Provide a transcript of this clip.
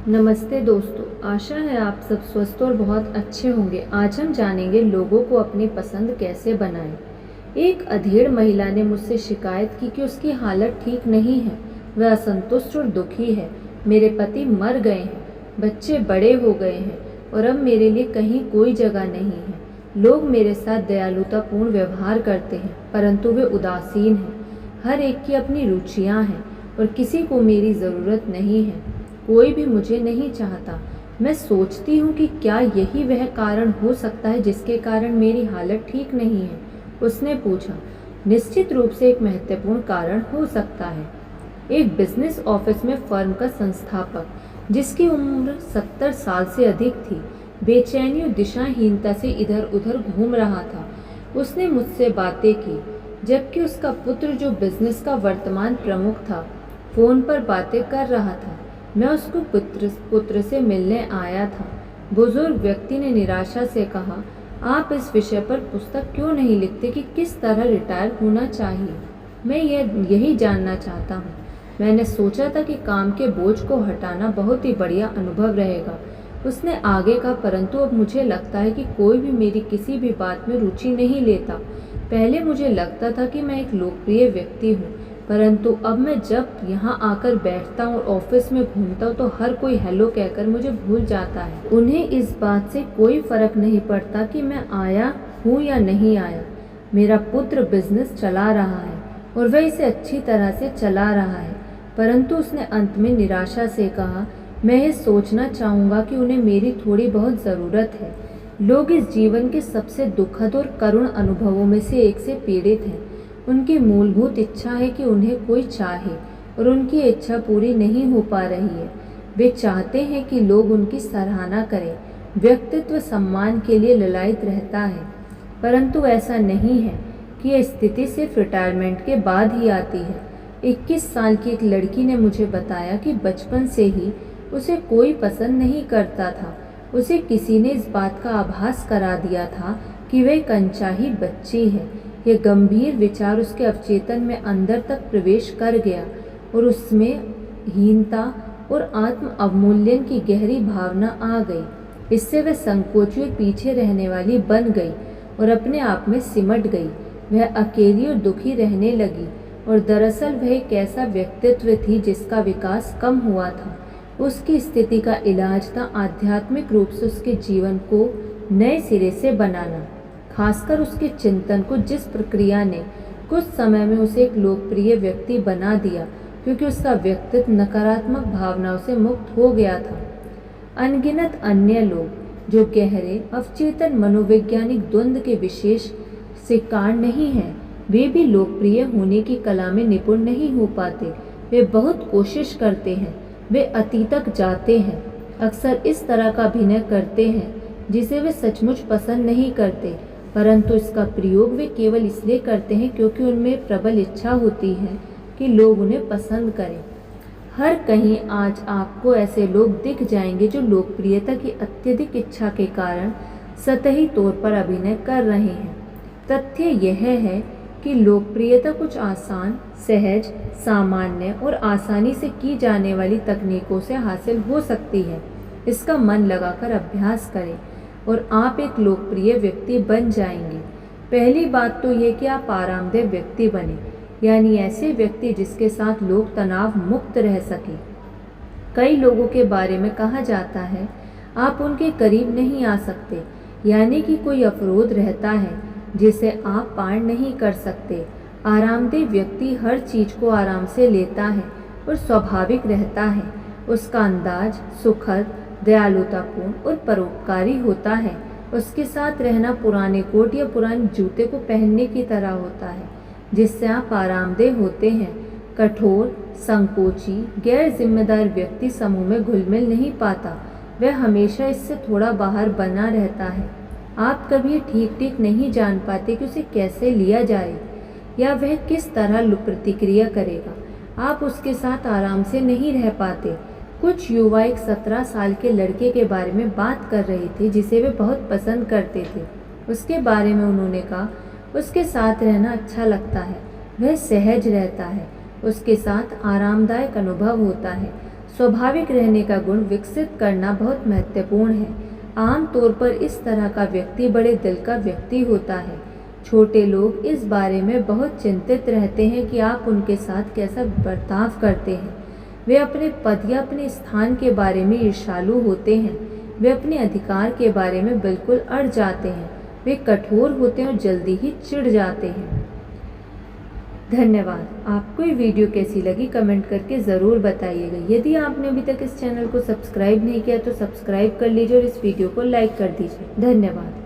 नमस्ते दोस्तों, आशा है आप सब स्वस्थ और बहुत अच्छे होंगे। आज हम जानेंगे लोगों को अपनी पसंद कैसे बनाएं। एक अधेड़ महिला ने मुझसे शिकायत की कि उसकी हालत ठीक नहीं है, वह असंतुष्ट और दुखी है। मेरे पति मर गए हैं, बच्चे बड़े हो गए हैं और अब मेरे लिए कहीं कोई जगह नहीं है। लोग मेरे साथ दयालुतापूर्ण व्यवहार करते हैं, परंतु वे उदासीन हैं। हर एक की अपनी रुचियां हैं और किसी को मेरी ज़रूरत नहीं है। कोई भी मुझे नहीं चाहता। मैं सोचती हूँ कि क्या यही वह कारण हो सकता है जिसके कारण मेरी हालत ठीक नहीं है। उसने पूछा। निश्चित रूप से एक महत्वपूर्ण कारण हो सकता है। एक बिजनेस ऑफिस में फर्म का संस्थापक, जिसकी उम्र 70 साल से अधिक थी, बेचैनी और दिशाहीनता से इधर उधर घूम रहा था। उसने मुझसे बातें की, जबकि उसका पुत्र, जो बिजनेस का वर्तमान प्रमुख था, फोन पर बातें कर रहा था। मैं उसको पुत्र से मिलने आया था। बुजुर्ग व्यक्ति ने निराशा से कहा, आप इस विषय पर पुस्तक क्यों नहीं लिखते कि किस तरह रिटायर होना चाहिए? मैं यही जानना चाहता हूँ। मैंने सोचा था कि काम के बोझ को हटाना बहुत ही बढ़िया अनुभव रहेगा। उसने आगे कहा, परंतु अब मुझे लगता है कि कोई भी मेरी किसी भी बात में रुचि नहीं लेता। पहले मुझे लगता था कि मैं एक लोकप्रिय व्यक्ति हूँ, परंतु अब मैं जब यहाँ आकर बैठता हूँ और ऑफिस में घूमता हूँ तो हर कोई हेलो कहकर मुझे भूल जाता है। उन्हें इस बात से कोई फर्क नहीं पड़ता कि मैं आया हूँ या नहीं आया। मेरा पुत्र बिजनेस चला रहा है और वह इसे अच्छी तरह से चला रहा है, परंतु उसने अंत में निराशा से कहा, मैं ये सोचना चाहूँगा कि उन्हें मेरी थोड़ी बहुत ज़रूरत है। लोग इस जीवन के सबसे दुखद और करुण अनुभवों में से एक से पीड़ित हैं। उनकी मूलभूत इच्छा है कि उन्हें कोई चाहे और उनकी इच्छा पूरी नहीं हो पा रही है। वे चाहते हैं कि लोग उनकी सराहना करें। व्यक्तित्व सम्मान के लिए ललायत रहता है, परंतु ऐसा नहीं है कि यह स्थिति सिर्फ रिटायरमेंट के बाद ही आती है। 21 साल की एक लड़की ने मुझे बताया कि बचपन से ही उसे कोई पसंद नहीं करता था। उसे किसी ने इस बात का आभास करा दिया था कि वह एक अनचाही बच्ची है। यह गंभीर विचार उसके अवचेतन में अंदर तक प्रवेश कर गया और उसमें हीनता और आत्म अवमूल्यन की गहरी भावना आ गई। इससे वह संकोची और पीछे रहने वाली बन गई और अपने आप में सिमट गई। वह अकेली और दुखी रहने लगी और दरअसल वह एक ऐसा व्यक्तित्व थी जिसका विकास कम हुआ था। उसकी स्थिति का इलाज था आध्यात्मिक रूप से उसके जीवन को नए सिरे से बनाना, खासकर उसके चिंतन को, जिस प्रक्रिया ने कुछ समय में उसे एक लोकप्रिय व्यक्ति बना दिया, क्योंकि उसका व्यक्तित्व नकारात्मक भावनाओं से मुक्त हो गया था। अनगिनत अन्य लोग जो गहरे अवचेतन मनोवैज्ञानिक द्वंद्व के विशेष शिकार नहीं हैं, वे भी लोकप्रिय होने की कला में निपुण नहीं हो पाते। वे बहुत कोशिश करते हैं, वे अति तक जाते हैं, अक्सर इस तरह का अभिनय करते हैं जिसे वे सचमुच पसंद नहीं करते, परंतु इसका प्रयोग वे केवल इसलिए करते हैं क्योंकि उनमें प्रबल इच्छा होती है कि लोग उन्हें पसंद करें। हर कहीं आज आपको ऐसे लोग दिख जाएंगे जो लोकप्रियता की अत्यधिक इच्छा के कारण सतही तौर पर अभिनय कर रहे हैं। तथ्य यह है कि लोकप्रियता कुछ आसान, सहज, सामान्य और आसानी से की जाने वाली तकनीकों से हासिल हो सकती है। इसका मन लगाकर अभ्यास करें और आप एक लोकप्रिय व्यक्ति बन जाएंगे। पहली बात तो ये कि आप आरामदेह व्यक्ति बने, यानी ऐसे व्यक्ति जिसके साथ लोग तनाव मुक्त रह सके। कई लोगों के बारे में कहा जाता है, आप उनके करीब नहीं आ सकते, यानी कि कोई अवरोध रहता है जिसे आप पार नहीं कर सकते। आरामदेह व्यक्ति हर चीज को आराम से लेता है और स्वाभाविक रहता है। उसका अंदाज सुखद, दयालुतापूर्ण और परोपकारी होता है। उसके साथ रहना पुराने कोट या पुराने जूते को पहनने की तरह होता है, जिससे आप आरामदेह होते हैं। कठोर, संकोची, गैर जिम्मेदार व्यक्ति समूह में घुल मिल नहीं पाता। वह हमेशा इससे थोड़ा बाहर बना रहता है। आप कभी ठीक ठीक नहीं जान पाते कि उसे कैसे लिया जाए या वह किस तरह प्रतिक्रिया करेगा। आप उसके साथ आराम से नहीं रह पाते। कुछ युवा एक 17 साल के लड़के के बारे में बात कर रहे थे जिसे वे बहुत पसंद करते थे। उसके बारे में उन्होंने कहा, उसके साथ रहना अच्छा लगता है, वह सहज रहता है, उसके साथ आरामदायक अनुभव होता है, स्वाभाविक रहने का गुण विकसित करना बहुत महत्वपूर्ण है। आमतौर पर इस तरह का व्यक्ति बड़े दिल का व्यक्ति होता है। छोटे लोग इस बारे में बहुत चिंतित रहते हैं कि आप उनके साथ कैसा बर्ताव करते हैं। वे अपने पद या अपने स्थान के बारे में ईर्ष्यालु होते हैं। वे अपने अधिकार के बारे में बिल्कुल अड़ जाते हैं। वे कठोर होते हैं और जल्दी ही चिढ़ जाते हैं। धन्यवाद। आपको ये वीडियो कैसी लगी कमेंट करके ज़रूर बताइएगा। यदि आपने अभी तक इस चैनल को सब्सक्राइब नहीं किया तो सब्सक्राइब कर लीजिए और इस वीडियो को लाइक कर दीजिए। धन्यवाद।